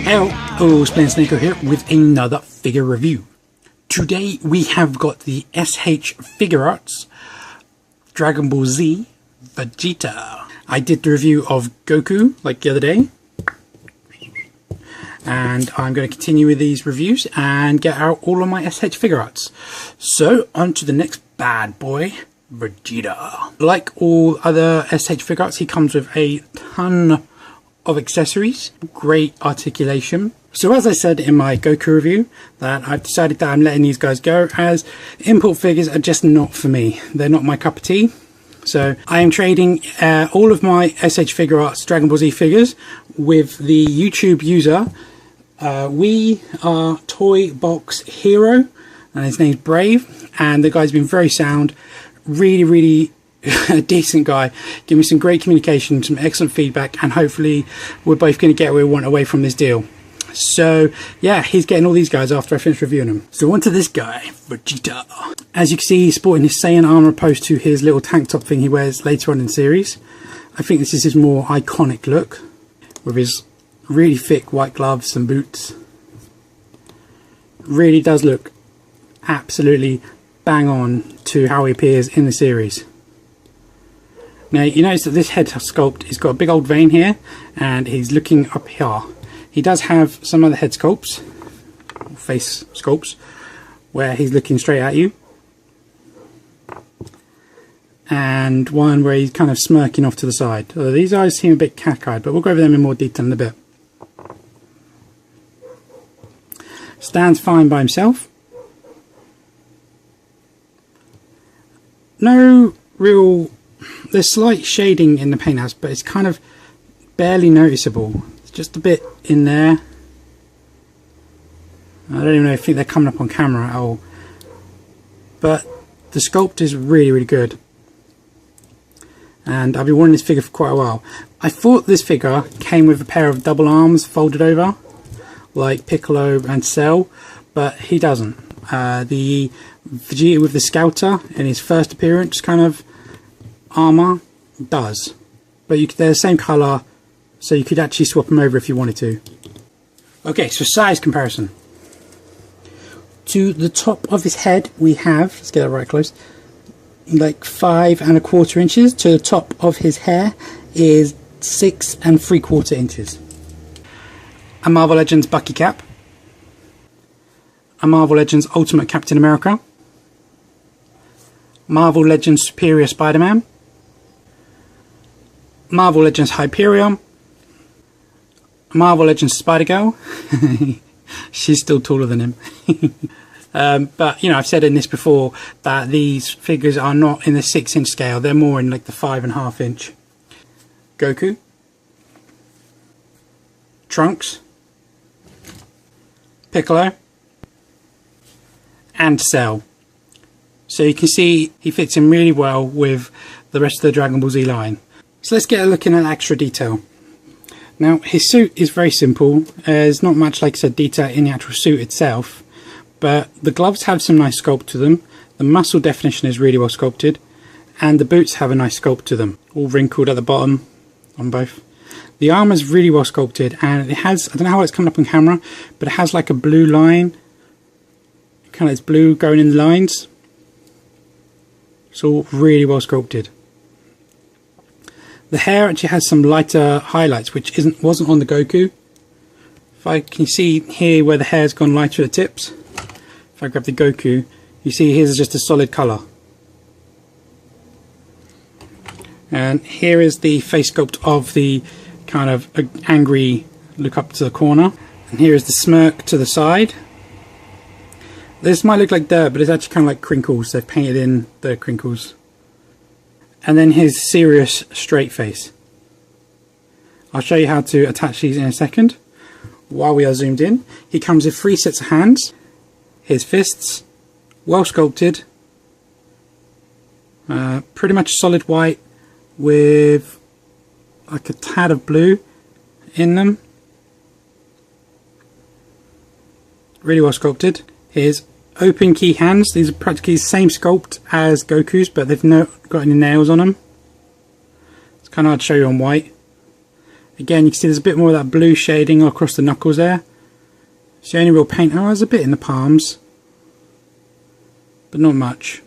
Hello, Splendid Snako here with another figure review. Today we have got the SH Figuarts Dragon Ball Z Vegeta. I did the review of Goku like the other day, and I'm going to continue with these reviews and get out all of my SH Figuarts. So on to the next bad boy, Vegeta. Like all other SH Figuarts, he comes with a ton of accessories, great articulation. So as I said in my Goku review, that I've decided that I'm letting these guys go, as import figures are just not for me. They're not my cup of tea. So I am trading all of my SH Figuarts Dragon Ball Z figures with the YouTube user WeRToyBoxHero, and his name's Brave, and the guy's been very sound, really a decent guy, give me some great communication, some excellent feedback, and hopefully we're both going to get what we want away from this deal. So yeah, he's getting all these guys after I finish reviewing them. So on to this guy, Vegeta. As you can see, he's sporting his Saiyan armor opposed to his little tank top thing he wears later on in the series. I think this is his more iconic look, with his really thick white gloves and boots. Really does look absolutely bang on to how he appears in the series. Now you notice that this head sculpt, he's got a big old vein here and he's looking up here. He does have some other head sculpts, face sculpts, where he's looking straight at you, and one where he's kind of smirking off to the side. These eyes seem a bit cockeyed, but we'll go over them in more detail in a bit. Stands fine by himself. No real... There's slight shading in the paint house, but it's kind of barely noticeable. It's just a bit in there. I don't even know if they're coming up on camera at all. But the sculpt is really good. And I've been wanting this figure for quite a while. I thought this figure came with a pair of double arms folded over, like Piccolo and Cell, but he doesn't. The Vegeta with the Scouter in his first appearance kind of armor does, but they're the same color, so you could actually swap them over if you wanted to. Okay, so size comparison. To the top of his head we have, let's get that right close, like 5 1/4 inches. To the top of his hair is 6 3/4 inches. A Marvel Legends Bucky cap, a Marvel Legends Ultimate Captain America, Marvel Legends Superior Spider-Man, Marvel Legends Hyperion, Marvel Legends Spider-Girl. She's still taller than him. But you know, I've said in this before that these figures are not in the 6-inch scale, they're more in like the 5.5 inch. Goku, Trunks, Piccolo, and Cell. So you can see he fits in really well with the rest of the Dragon Ball Z line. So let's get a look at extra detail. Now his suit is very simple. There's not much, like I said, detail in the actual suit itself, but the gloves have some nice sculpt to them. The muscle definition is really well sculpted, and the boots have a nice sculpt to them, all wrinkled at the bottom on both. The armor is really well sculpted, and it has, I don't know how it's coming up on camera, but it has like a blue line, kind of this blue going in the lines. It's all really well sculpted. The hair actually has some lighter highlights, which wasn't on the Goku. If I can see here where the hair's gone lighter at the tips. If I grab the Goku, you see here's just a solid colour. And here is the face sculpt of the kind of angry look up to the corner. And here is the smirk to the side. This might look like dirt, but it's actually kind of like crinkles. They've painted in the crinkles. And then his serious straight face. I'll show you how to attach these in a second. While we are zoomed in, he comes with 3 sets of hands. His fists, well sculpted, pretty much solid white with like a tad of blue in them. Really well sculpted. His open key hands, these are practically the same sculpt as Goku's, but they've not got any nails on them. It's kind of hard to show you on white. Again, you can see there's a bit more of that blue shading across the knuckles there. It's the only real paint. Oh, there's a bit in the palms, but not much.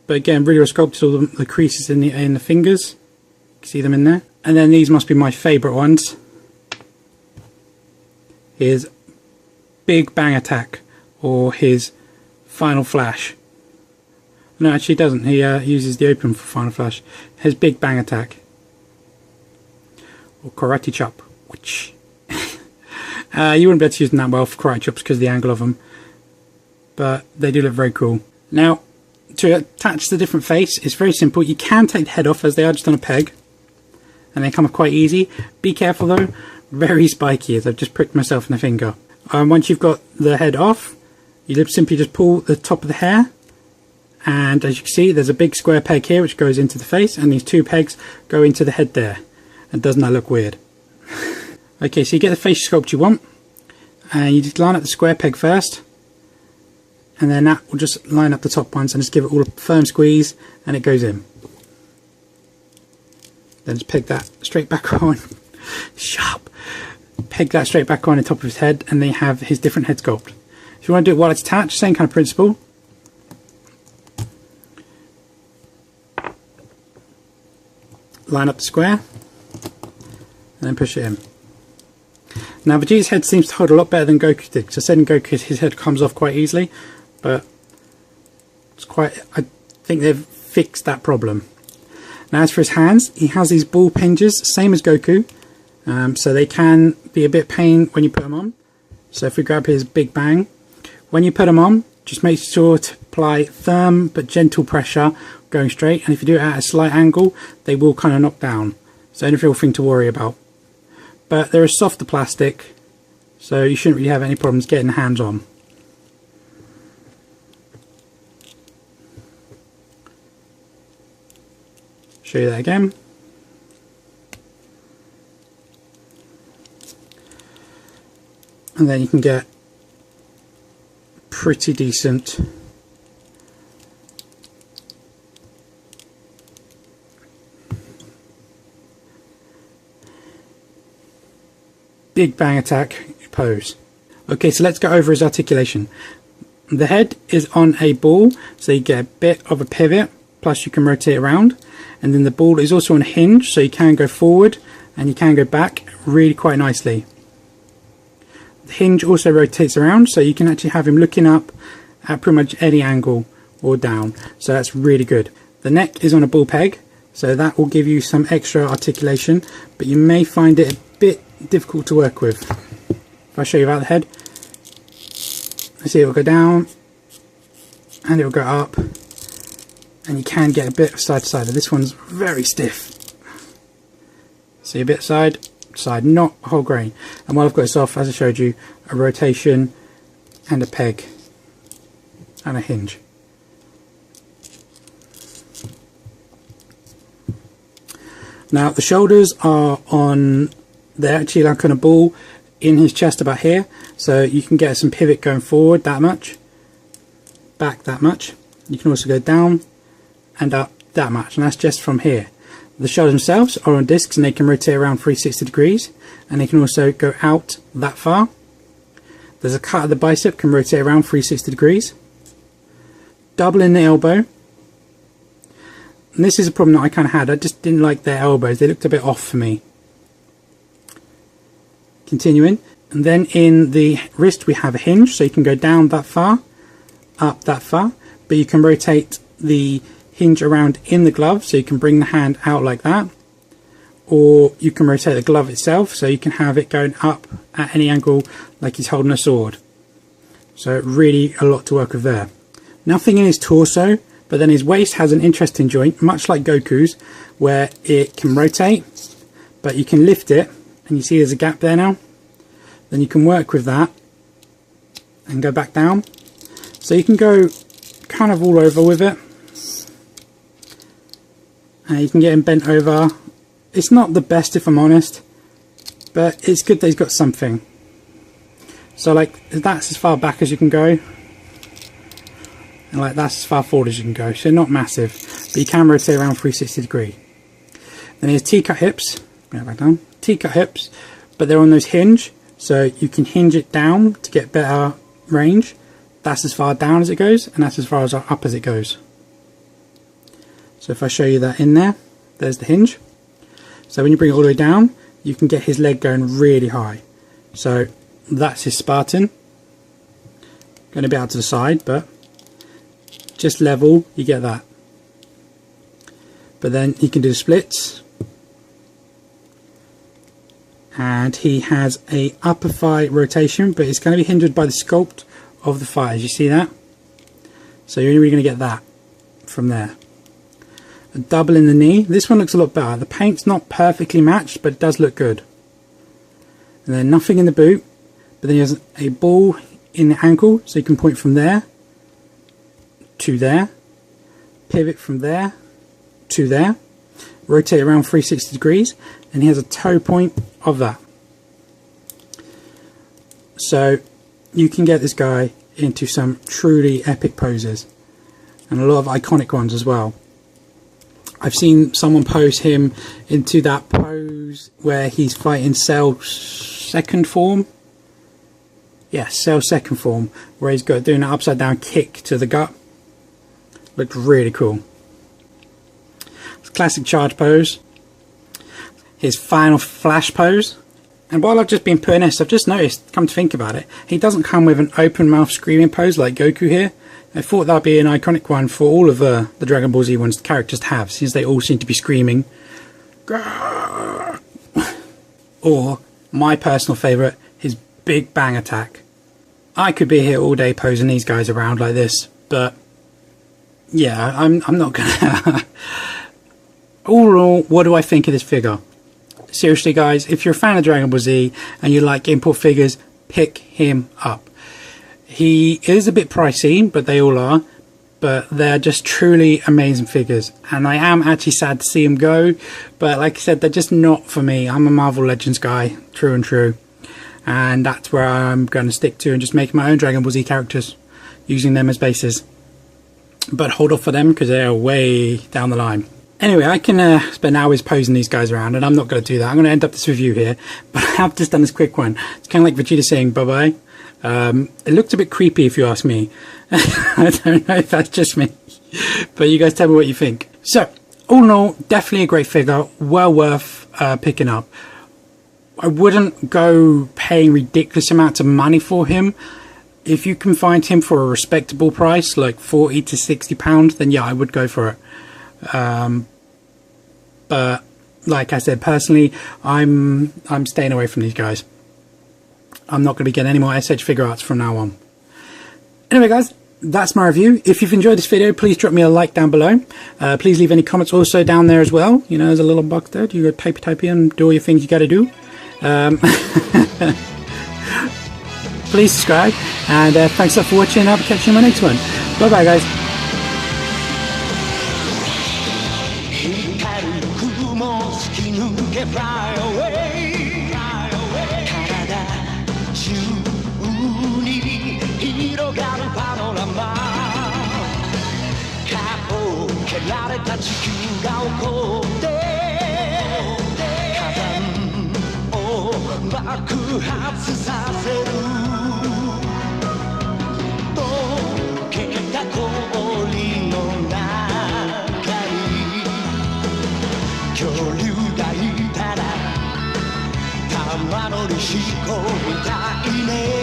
But again, really well sculpted, all the creases in the fingers. You can see them in there. And then these must be my favourite ones. His Big Bang Attack, or his Final Flash. No, actually he doesn't. He uses the open for Final Flash. His Big Bang Attack. Or Karate Chop. Which you wouldn't be able to use them that well for Karate Chops because of the angle of them. But they do look very cool. Now, to attach the different face, it's very simple. You can take the head off as they are just on a peg. And they come off quite easy. Be careful though. Very spiky, as I've just pricked myself in the finger. Once you've got the head off, you simply just pull the top of the hair. And as you can see, there's a big square peg here which goes into the face. And these two pegs go into the head there. And doesn't that look weird? Okay, so you get the face sculpt you want. And you just line up the square peg first. And then that will just line up the top ones and just give it all a firm squeeze. And it goes in. Then just peg that straight back on. Sharp. Peg that straight back on the top of his head, and then you have his different head sculpt. If you want to do it while it's attached, same kind of principle. Line up the square, and then push it in. Now Vegeta's head seems to hold a lot better than Goku did, because I said in Goku his head comes off quite easily, but it's quite. I think they've fixed that problem. Now as for his hands, he has these ball pinches, same as Goku, so they can be a bit pain when you put them on. So if we grab his Big Bang, when you put them on, just make sure to apply firm but gentle pressure going straight, and if you do it at a slight angle, they will kind of knock down. So only real thing to worry about. But they're a softer plastic, so you shouldn't really have any problems getting the hands on. Show you that again. And then you can get pretty decent Big Bang Attack pose. Okay, so let's go over his articulation. The head is on a ball, so you get a bit of a pivot, plus you can rotate around. And then the ball is also on a hinge, so you can go forward and you can go back really quite nicely. The hinge also rotates around, so you can actually have him looking up at pretty much any angle or down. So that's really good. The neck is on a ball peg, so that will give you some extra articulation, but you may find it a bit difficult to work with. If I show you about the head, you see it will go down and it will go up. And you can get a bit of side to side. This one's very stiff. See a bit side, not a whole grain. And while I've got this off, as I showed you, a rotation and a peg and a hinge. Now the shoulders are on, they're actually like on a ball in his chest about here. So you can get some pivot going forward that much, back that much. You can also go down and up that much, and that's just from here. The shoulders themselves are on discs and they can rotate around 360 degrees, and they can also go out that far. There's a cut of the bicep, can rotate around 360 degrees. Double in the elbow. And this is a problem that I kind of had. I just didn't like their elbows. They looked a bit off for me. Continuing. And then in the wrist we have a hinge, so you can go down that far, up that far, but you can rotate the hinge around in the glove, so you can bring the hand out like that, or you can rotate the glove itself, so you can have it going up at any angle like he's holding a sword. So really a lot to work with there. Nothing in his torso, but then his waist has an interesting joint, much like Goku's, where it can rotate, but you can lift it, and you see there's a gap there now. Then you can work with that and go back down, so you can go kind of all over with it. You can get him bent over. It's not the best, if I'm honest, but it's good that he's got something. So like that's as far back as you can go, and like that's as far forward as you can go, so not massive, but you can rotate around 360 degree. Then his T-cut hips, bring it back down. T-cut hips, but they're on those hinge, so you can hinge it down to get better range. That's as far down as it goes, and that's as far as up as it goes. So if I show you that in there, there's the hinge. So when you bring it all the way down, you can get his leg going really high. So that's his Spartan. Going to be out to the side, but just level, you get that. But then he can do the splits. And he has a upper thigh rotation, but it's going to be hindered by the sculpt of the thighs. You see that? So you're only really going to get that from there. A double in the knee. This one looks a lot better. The paint's not perfectly matched, but it does look good. And then nothing in the boot, but then he has a ball in the ankle, so you can point from there to there, pivot from there to there, rotate around 360 degrees, and he has a toe point of that. So you can get this guy into some truly epic poses, and a lot of iconic ones as well. I've seen someone pose him into that pose where he's fighting Cell second form. Yeah, Cell second form, where he's got doing an upside down kick to the gut. Looked really cool. Classic charge pose. His final flash pose. And while I've just been putting this, I've just noticed, come to think about it, he doesn't come with an open mouth screaming pose like Goku here. I thought that'd be an iconic one for all of the Dragon Ball Z ones, the characters to have, since they all seem to be screaming. Or, my personal favourite, his big bang attack. I could be here all day posing these guys around like this, but yeah, I'm not gonna. All in all, what do I think of this figure? Seriously guys, if you're a fan of Dragon Ball Z and you like import figures, pick him up. He is a bit pricey, but they all are, but they're just truly amazing figures, and I am actually sad to see him go, but like I said, they're just not for me. I'm a Marvel Legends guy, true and true, and that's where I'm going to stick to and just make my own Dragon Ball Z characters, using them as bases. But hold off for them because they're way down the line. Anyway, I can spend hours posing these guys around, and I'm not going to do that. I'm going to end up this review here, but I have just done this quick one. It's kind of like Vegeta saying bye-bye. It looked a bit creepy if you ask me. I don't know if that's just me, but you guys tell me what you think. So, all in all, definitely a great figure, well worth picking up. I wouldn't go paying ridiculous amounts of money for him. If you can find him for a respectable price, like £40 to £60, then yeah, I would go for it. But like I said, personally, I'm staying away from these guys. I'm not going to be getting any more SSJ Figuarts from now on. Anyway guys, that's my review. If you've enjoyed this video, please drop me a like down below. Please leave any comments also down there as well. You know, there's a little box there. You go type and do all your things you got to do. Please subscribe, and thanks a lot for watching. I'll catch you in my next one. Bye bye guys. Fly away, fly away. 体中に広がるパノラマ。かけられた地球が起こって火山を爆発させる。溶けた氷の中に恐竜がいたら玉乗りしこみたいね。